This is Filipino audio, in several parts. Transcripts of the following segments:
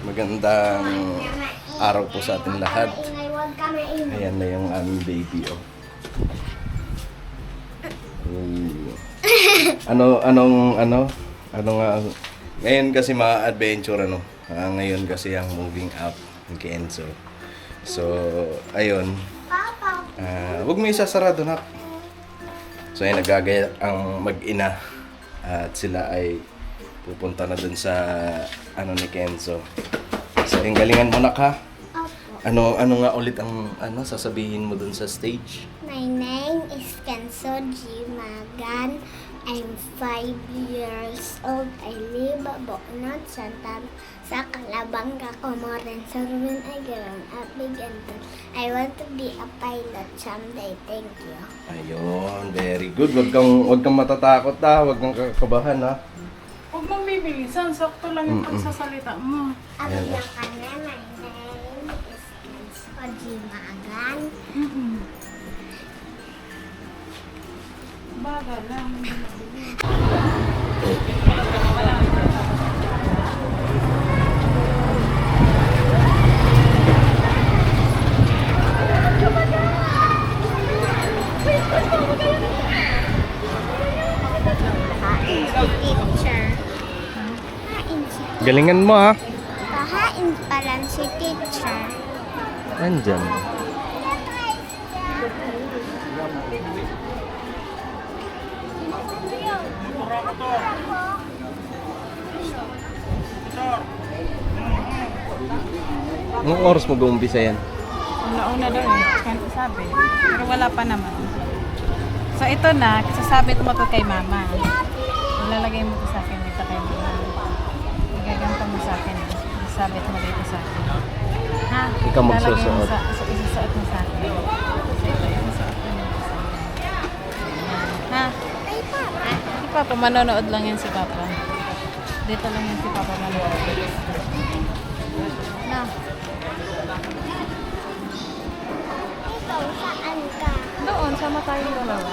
magandang araw po sa ating lahat. Ayan na yung aming baby, oh. Ano nga, ngayon kasi ma-adventure, ngayon kasi ang moving up ng Kenzo. So, ayun. Huwag mo isasarado, nak. So, ayun, nagagaya ang mag-ina. At sila ay pupunta na dun sa ni Kenzo. So, yung galingan mo, nak, ha? Ano nga ulit ang sasabihin mo dun sa stage? My name is Kenzo G. Magan. I'm 5 years old. I live Boonot, Santa sa Calabanga, Comorin, Sorwin, Agaran, at Biganton. I want to be a pilot someday. Thank you. Ayun, very good. Wag kang matatakot, ha? Wag kang kakabahan, ha? Huwag mong bibilisan. Sakto lang yung pagsasalita mo. Abi lang ka na. My name is Kenzo G. Magan. Baga lang. Teacher. Galingan mo, ha? Kahain pa lang si teacher. Nandyan. Anong oras mo gumpisa yan? Una-una daw eh. Kanto sabi. Pero wala pa naman. So ito na, sasabit mo to kay mama. Ilalagay mo to sa akin dito kay mama. Igaganto mo sa akin. Sasabit mo dito sa akin. Ha? Ikaw magsusuot. Isusuot mo sa akin. So ito, isusuot mo dito sa akin. Ha? Ay, papa. Si Papa, manonood lang yan si Papa. Dito lang yan si Papa manonood. Na. Ikaw, saan ka? Doon, sama tayong dalawa.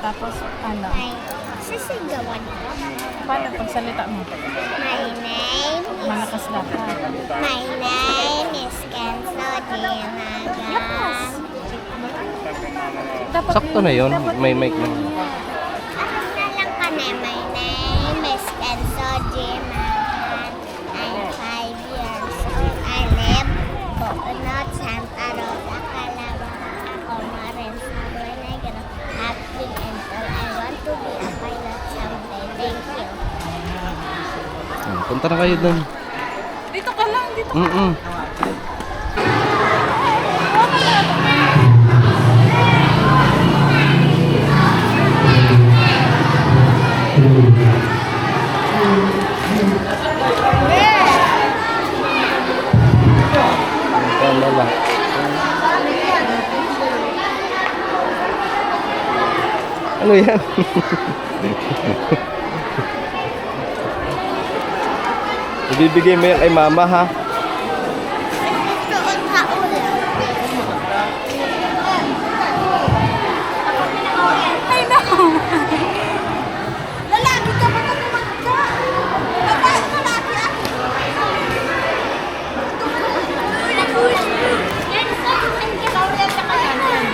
Tapos, ano? Ay, sisigawan ko. Paano pagsalita mo? My name is... Malakas dapat. My name is Kenzo G. Magan. Dapat Sakto na yun. May mic na. Ano na lang ka na? My name is Kenzo G. Magan. I'm 5 years old. I live Boonot, Santa Rosa, Calabanga, Comorin, Sorwin, Agaran, at Biganton. I want to be a pilot someday. Thank you. Punta na kayo dun. Dito ka lang, dito ka. Tama lang. Ano yan? Ibibigay mo yan kay mama, ha? Doon ka ulit. Ay, no! Lalaki ka ba na magka? Babae ka lagi ako. Yan sa akin ka ulit sa kanan.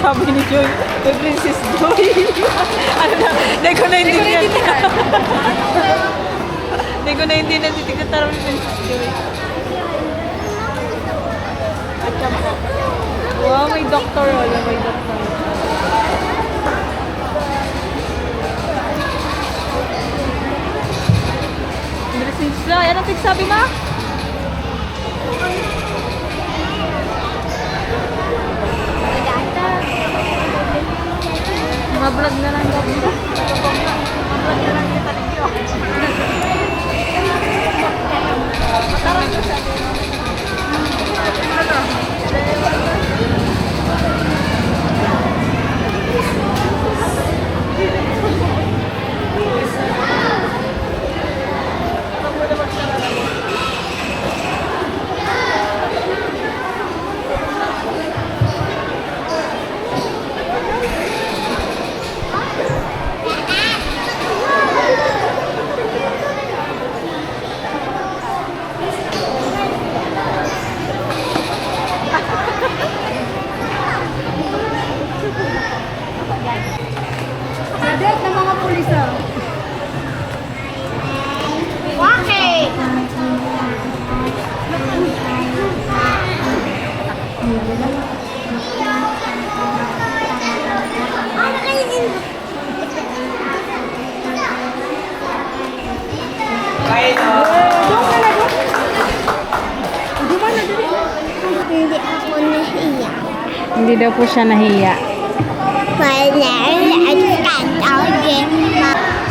sabi ni Joy, kay Princess Joy. Ano na, hindi ko naintindihan. Hindi ko naintindihan si Tignan ni Princess Joy. Wow, may doktor. Wala, may doktor. Princess Joy, anong pigsabi mo? Mablog na lang daw. Mablog na lang kita ninyo. Matarang na siya. Sadet ng mga pulis ah. Bakit? Ano kayo din? Hindi ako nahiya. Hindi daw po siya nahiya. Wala,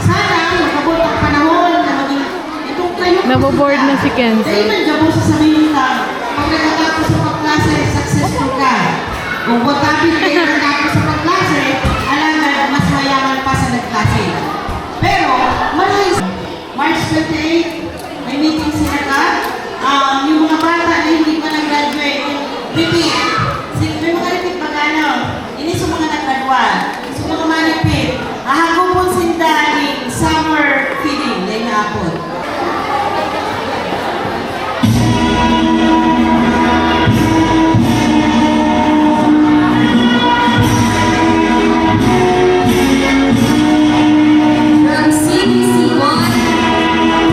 Sana makabot ang panahon na maging itong kayo Naboboard na si Kenzo. ay nandiyan sa sarili ka. Pag nakatapos sa pagklase, successful ka. Kung pagkabit kayo nakatapos sa pagklase, alangan mas mayaman pa sa nagklase. Pero, marahil March 28, may meeting sila ka. Yung mga bata na hindi pa nag-graduate, repeat. May mga repeat ba gano? Ini sa mga nag-graduate. Sa mga manipit. Ahagupon sindaling summer feeding. Dahil naapod. From CBC1,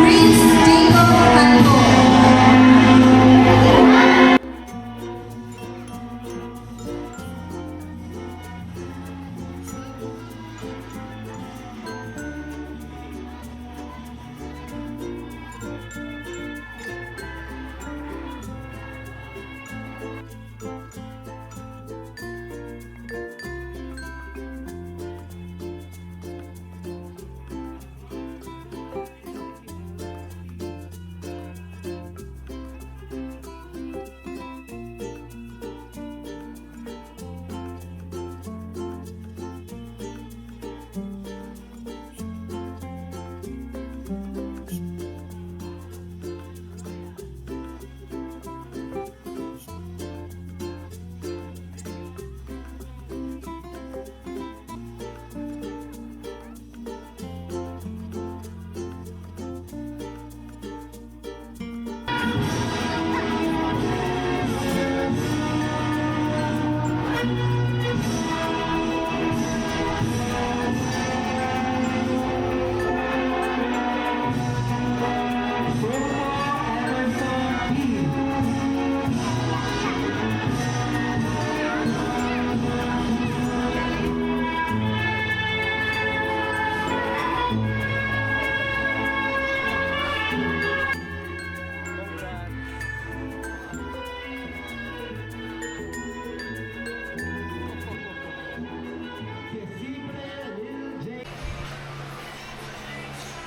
Prince Diego Canto.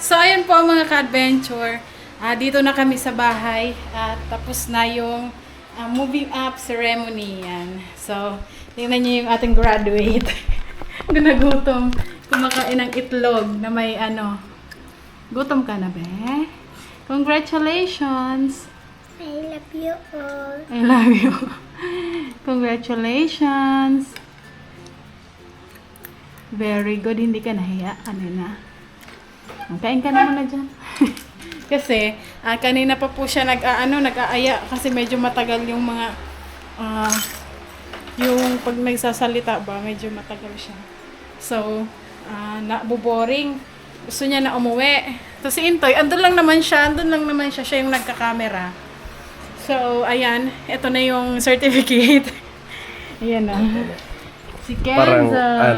So, ayun po mga ka-adventure. Dito na kami sa bahay. At tapos na yung moving up ceremony. Yan. So, tingnan niyo yung ating graduate. Nagutom. Kumakain ng itlog na may ano. Gutom ka na, be? Congratulations! I love you all. I love you. Congratulations! Very good. Hindi ka nahiya kanina. Kain ka naman na dyan. Kasi, kanina pa po siya nag-aaya kasi medyo matagal yung mga yung pag nagsasalita ba, medyo matagal siya. So, naboboring. Gusto niya na umuwi. Tapos si Intoy, andun lang naman siya, siya yung nagka-camera. So, ayan, ito na yung certificate. Ayan na. Si Parang Kenza.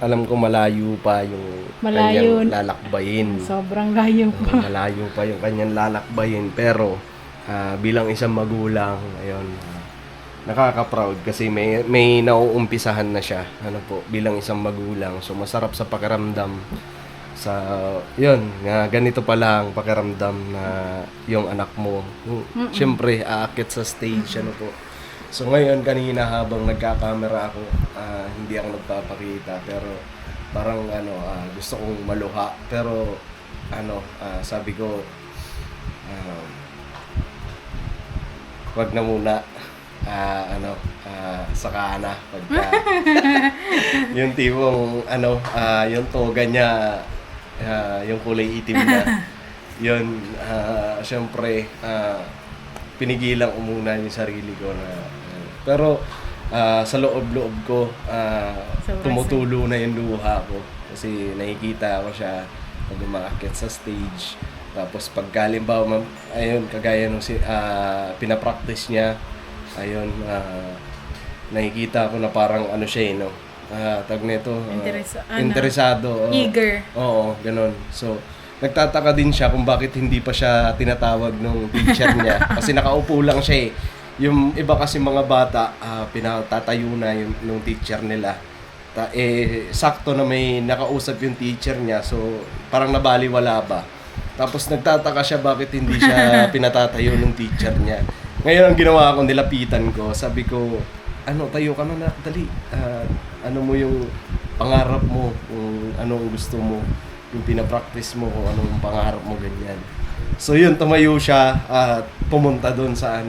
alam ko malayo pa yung Malayo. kanyang lalakbayin. Sobrang layo pa. Malayo pa yung kanyang lalakbayin, pero bilang isang magulang, ayun, nakaka-proud kasi may nauumpisahan na siya, bilang isang magulang. So masarap sa pakiramdam sa yun, nga ganito pa lang pakiramdam na yung anak mo. Siyempre, aakyat sa stage, So ngayon, kanina habang nagka-camera ako, hindi ako nagpapakita, pero parang gusto kong maluha, pero sabi ko, wag na muna, saka na pagka yung tipong yung toga niya, yung kulay itim na yun, syempre pinigilan ko muna yung sarili ko na pero sa loob-loob ko tumutulo na yung luha ko kasi nakikita ko siya pag umaakit sa stage. Tapos pag halimbawa, ayun, kagaya nung pinapractice niya, ayun, nakikita ko na parang siya, tag nito, interesado. Eager. Oo, ganun. So, nagtataka din siya kung bakit hindi pa siya tinatawag ng teacher niya. Kasi nakaupo lang siya eh. Yung iba kasi mga bata, pinatatayo na yung teacher nila. Sakto na may nakausap yung teacher niya, so parang nabaliwala ba. Tapos nagtataka siya bakit hindi siya pinatatayo ng teacher niya. Ngayon ang ginawa ko, nilapitan ko, sabi ko, tayo ka na, dali. Ano mo yung pangarap mo, kung anong gusto mo, yung pinapractice mo, kung anong pangarap mo, ganyan. So yun, tumayo siya at pumunta doon sa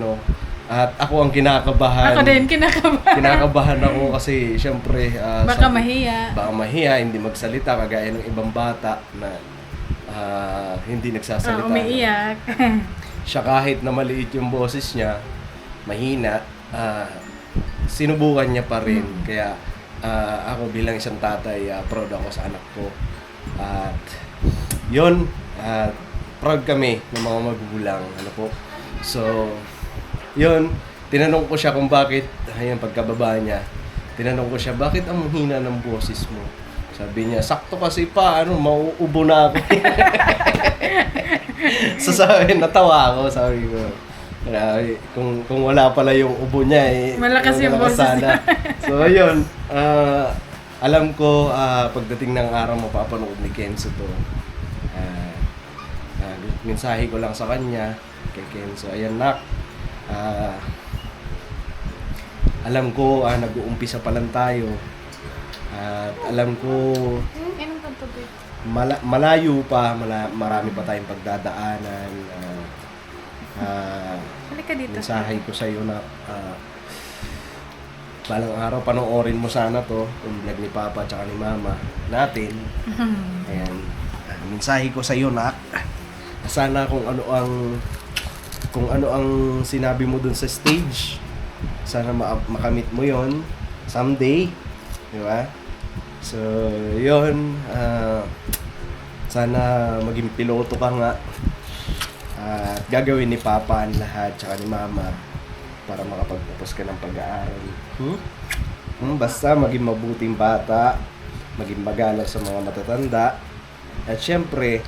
at ako ang kinakabahan. Ako din, kinakabahan. Kinakabahan ako kasi syempre Baka mahiya. Baka mahiya, hindi magsalita kagaya ng ibang bata na hindi nagsasalita. Umiiyak. Siya kahit na maliit yung boses niya, mahina, sinubukan niya pa rin. Kaya ako bilang isang tatay, proud ako sa anak ko. At yun, proud kami ng mga magulang. So, yun, tinanong ko siya kung bakit, ayun, pagkababa niya, tinanong ko siya, bakit ang hina ng boses mo? Sabi niya, sakto kasi pa, mauubo na ako. So sabi, natawa ako, sabi ko, kung wala pala yung ubo niya, malakas yung boses sana. So ayun, alam ko, pagdating ng araw, mapapanood ni Kenzo to. Mensahe ko lang sa kanya, kay Kenzo, ayan nak, alam ko, nag-uumpisa pa lang tayo. At alam ko, malayo pa, marami pa tayong pagdadaanan. Halika dito. Mensahe ko sa iyo na balang araw panoorin mo sana to, yung vlog ni Papa at ni Mama natin. Ayan. Mensahe ko sa iyo na sana kung ano ang sinabi mo dun sa stage, sana makamit mo yon someday, di ba? So, yun, sana maging piloto ka nga at gagawin ni Papa ang lahat tsaka ni Mama para makapagtapos ka ng pag-aaral. Basta maging mabuting bata, maging magalang sa mga matatanda, at syempre,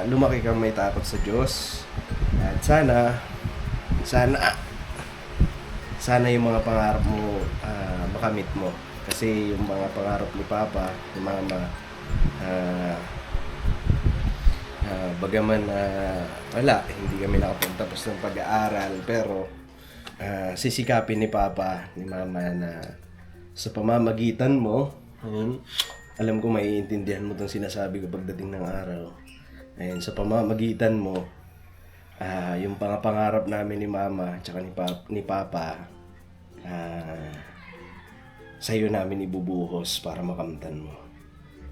lumaki kang may takot sa Diyos. At sana yung mga pangarap mo makamit mo. Kasi yung mga pangarap ni Papa, ni Mama, bagaman wala, hindi kami nakapagtapos ng pag-aaral, pero sisikapin ni Papa, ni Mama na sa pamamagitan mo, alam ko maiintindihan mo itong sinasabi ko pagdating ng araw. Ayun, sa pamamagitan mo, yung pangarap namin ni Mama at ni Papa, sa'yo namin ibubuhos para makamtan mo.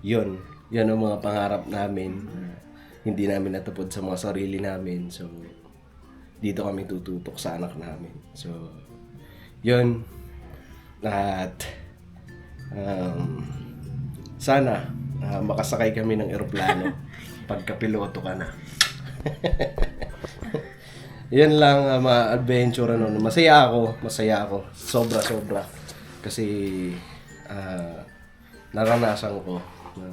Yun ang mga pangarap namin. Hindi namin natupod sa mga sarili namin. So, dito kami tututok sa anak namin. So, yun. At sana makasakay kami ng eroplano pagkapiloto ka na. Yan lang mga adventure ano. Masaya ako. Sobra. Kasi naranasan ko na,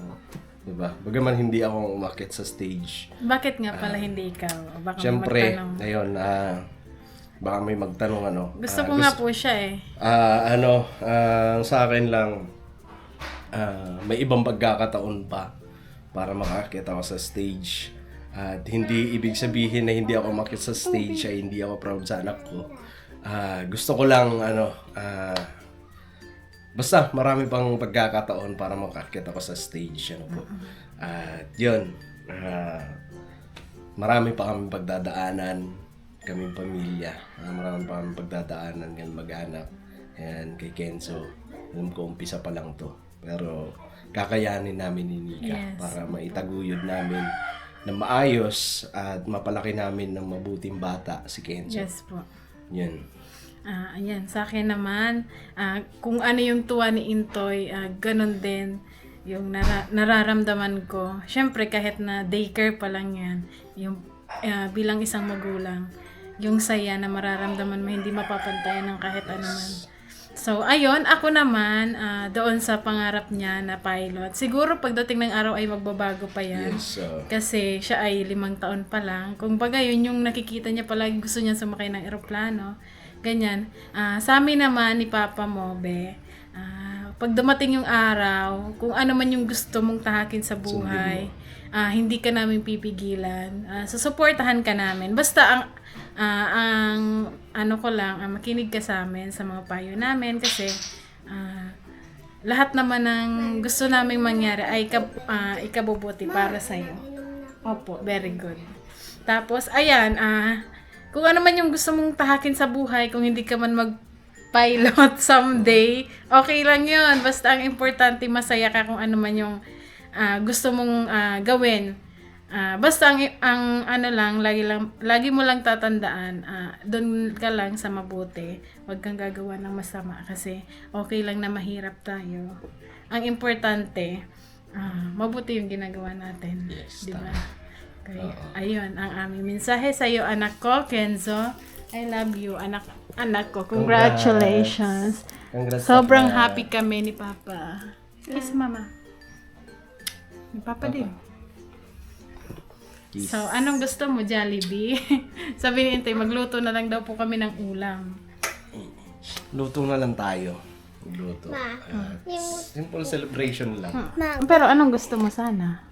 diba? Bagaman hindi ako umakyat sa stage. Bakit nga pala hindi ikaw? Baka Siyempre, magtanong. ayun, baka may magtanong ano. Gusto ko nga po siya eh. Sa akin lang, may ibang pagkakataon pa para makakita ako sa stage. At hindi ibig sabihin na hindi ako umakyat sa stage ay hindi ako proud sa anak ko. Gusto ko lang, basta marami pang pagkakataon para makakita ako sa stage. Ano po. At yun, marami pa kami pagdadaanan, kaming pamilya. Marami pa kami pagdadaanan ng mag-anak. Ayan, kay Kenzo. Alam ko, umpisa pa lang to. Pero kakayanin namin ni Nika Yes. para maitaguyod namin na maayos at mapalaki namin ng mabuting bata si Kenzo. Yes po. Yun. Ayan, sa akin naman, kung ano yung tuwa ni Intoy, ganun din yung nararamdaman ko. Siyempre, kahit na daycare pa lang yan, yung bilang isang magulang, yung saya na mararamdaman mo, hindi mapapantayan ng kahit ano man. So, ayun, ako naman, doon sa pangarap niya na pilot. Siguro pagdating ng araw ay magbabago pa yan. Yes. Kasi siya ay 5 taon pa lang. Kung baga, yun yung nakikita niya palagi gusto niya sumakay ng eroplano. Ganyan. Sa amin naman, ni Papa mo, Be, pag dumating yung araw, kung ano man yung gusto mong tahakin sa buhay, hindi ka namin pipigilan. Susuportahan ka namin. Basta ang ano ko lang, makinig ka sa amin, sa mga payo namin, kasi lahat naman ng gusto naming mangyari ay ikabubuti para sa'yo. Opo, very good. Tapos, ayan, kung ano man yung gusto mong tahakin sa buhay, kung hindi ka man mag-pilot someday, okay lang yun. Basta ang importante, masaya ka kung ano man yung gusto mong gawin. Basta ang ano lang, lagi mo lang tatandaan, doon ka lang sa mabuti. Huwag kang gagawa ng masama kasi okay lang na mahirap tayo. Ang importante, mabuti yung ginagawa natin. Yes, di ba? Okay. Ayun ang aming mensahe sa iyo, anak ko, Kenzo. I love you, anak ko. Congratulations. Congrats. Sobrang happy kami ni Papa. Kiss Mama. Ni Papa din. Kiss. So, anong gusto mo, Jollibee? Sabi ni Intay, magluto na lang daw po kami ng ulam. Luto na lang tayo. Luto. Ma, Simple celebration lang. Pero anong gusto mo sana?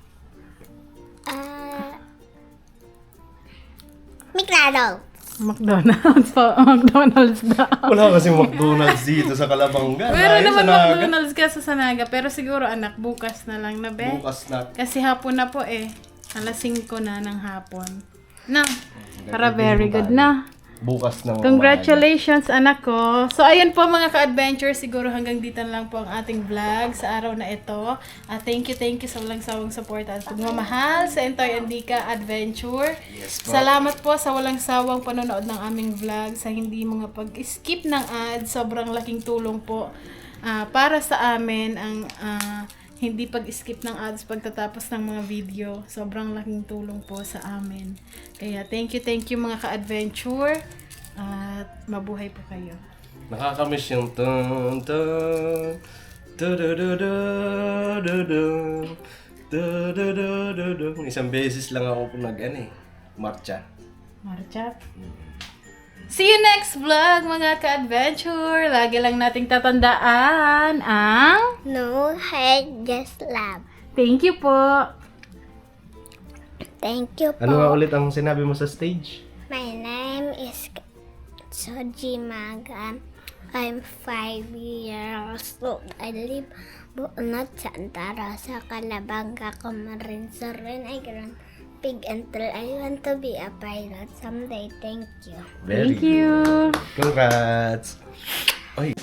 McDonald's. McDonald's daw. Wala kasi McDonald's dito sa Kalabanga. Meron Ay, naman sa Naga. McDonald's ka sa Sanaga. Pero siguro, anak, bukas na lang na, be. Bukas na. Kasi hapon na po eh. Alas 5 na ng hapon. Na. Para very good na. Bukas na. Congratulations, anak ko. So, ayan po mga ka-adventure. Siguro hanggang dito na lang po ang ating vlog sa araw na ito. Thank you sa walang sawang support at pagmamahal sa Intoy and Nika Adventure. Yes po. Salamat po sa walang sawang panonood ng aming vlog, sa hindi mga pag-skip ng ads. Sobrang laking tulong po para sa amin ang hindi pag-skip ng ads pagtatapos ng mga video. Sobrang laking tulong po sa amin. Kaya thank you mga ka-adventure. At mabuhay po kayo. Nakakamiss yung tun tun du-du-du-du-du-du. Isang beses lang ako marcha. Marchat. See you next vlog mga ka-adventure. Lagi lang nating tatandaan ang No hate, just love. thank you po. Thank you po. Ano nga ulit ang sinabi mo sa stage? My name is Soji Magan. I'm 5 years old. I live Buonot, Santa Rosa, Calabanga, Camarines-Sur, I Grand Pig until I want to be a pilot someday. Thank you. Very Thank you. good. Congrats. Oy.